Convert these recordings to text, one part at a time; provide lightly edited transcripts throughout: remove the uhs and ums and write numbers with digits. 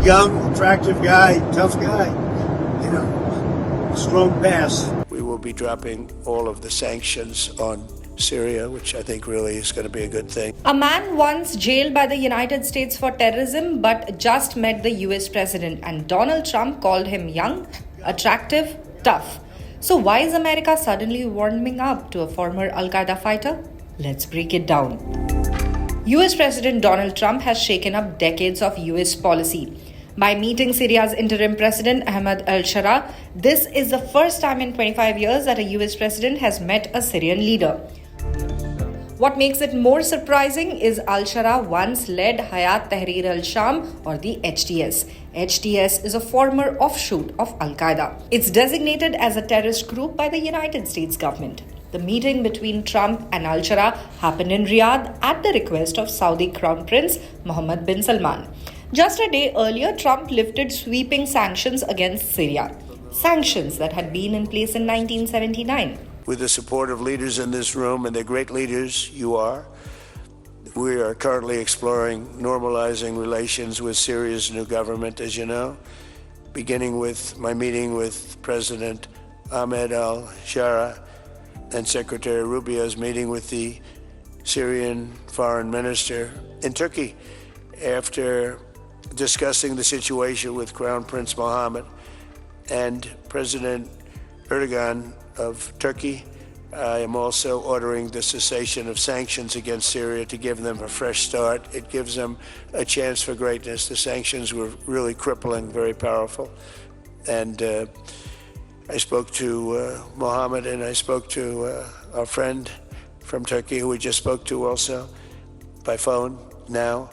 young, attractive guy, tough guy, strong pass. We will be dropping all of the sanctions on Syria, which I think really is going to be a good thing. A man once jailed by the United States for terrorism but just met the US president, and Donald Trump called him young, attractive, tough. So why is America suddenly warming up to a former al-Qaeda fighter? Let's break it down. US President Donald Trump has shaken up decades of US policy. By meeting Syria's interim president, Ahmad al-Sharaa, this is the first time in 25 years that a US president has met a Syrian leader. What makes it more surprising is al-Sharaa once led Hayat Tahrir al-Sham, or the HTS. HTS is a former offshoot of al-Qaeda. It's designated as a terrorist group by the United States government. The meeting between Trump and al-Sharaa happened in Riyadh at the request of Saudi Crown Prince Mohammed bin Salman. Just a day earlier, Trump lifted sweeping sanctions against Syria. Sanctions that had been in place in 1979. With the support of leaders in this room, and they're great leaders, we are currently exploring normalizing relations with Syria's new government, as you know, beginning with my meeting with President Ahmad al-Sharaa and Secretary Rubio's meeting with the Syrian foreign minister in Turkey after discussing the situation with Crown Prince Mohammed and President Erdogan of Turkey. I am also ordering the cessation of sanctions against Syria to give them a fresh start. It gives them a chance for greatness. The sanctions were really crippling, very powerful. And I spoke to Mohammed, and I spoke to our friend from Turkey, who we just spoke to also by phone now,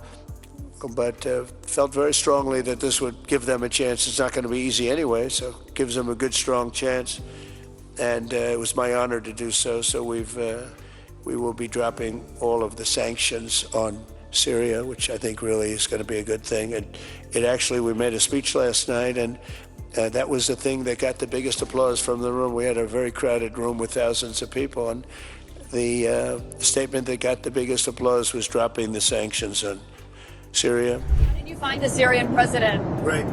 but felt very strongly that this would give them a chance. It's not going to be easy anyway, so it gives them a good, strong chance. And it was my honor to do so. So we will be dropping all of the sanctions on Syria, which I think really is going to be a good thing. And we made a speech last night, and that was the thing that got the biggest applause from the room. We had a very crowded room with thousands of people, and the statement that got the biggest applause was dropping the sanctions on Syria. How did you find the Syrian president? Right.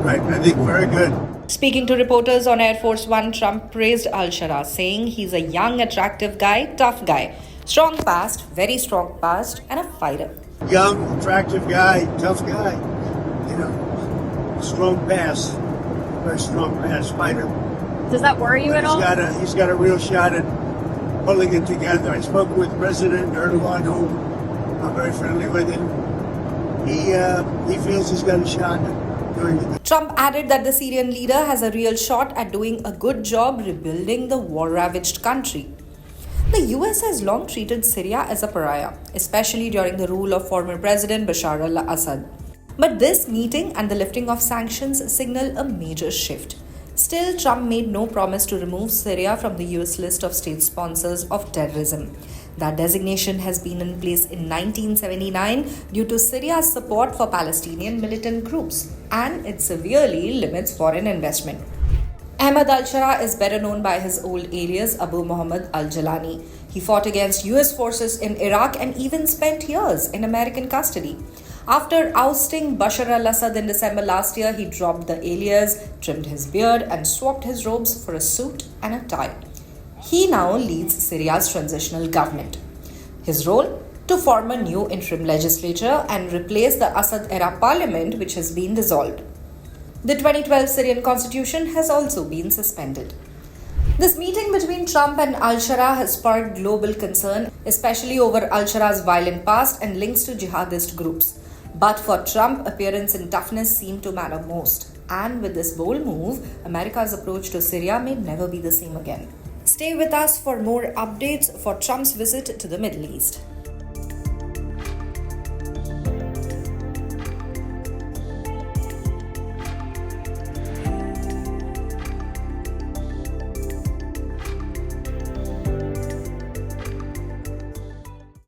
I think very good. Speaking to reporters on Air Force One, Trump praised al-Sharaa, saying he's a young, attractive guy, tough guy, strong past, very strong past, and a fighter. Young, attractive guy, tough guy, strong pass, very strong pass fighter. Does that worry you at all? He's got a real shot at pulling it together. I spoke with President Erdogan, who I'm very friendly with him. He feels he's got a shot. Trump added that the Syrian leader has a real shot at doing a good job rebuilding the war-ravaged country. The US has long treated Syria as a pariah, especially during the rule of former President Bashar al-Assad. But this meeting and the lifting of sanctions signal a major shift. Still, Trump made no promise to remove Syria from the US list of state sponsors of terrorism. That designation has been in place in 1979 due to Syria's support for Palestinian militant groups, and it severely limits foreign investment. Ahmad al-Sharaa is better known by his old alias Abu Mohammad al-Julani. He fought against US forces in Iraq and even spent years in American custody. After ousting Bashar al-Assad in December last year, he dropped the alias, trimmed his beard, and swapped his robes for a suit and a tie. He now leads Syria's transitional government. His role? To form a new interim legislature and replace the Assad-era parliament, which has been dissolved. The 2012 Syrian constitution has also been suspended. This meeting between Trump and al-Sharaa has sparked global concern, especially over al-Sharaa's violent past and links to jihadist groups. But for Trump, appearance and toughness seem to matter most. And with this bold move, America's approach to Syria may never be the same again. Stay with us for more updates for Trump's visit to the Middle East.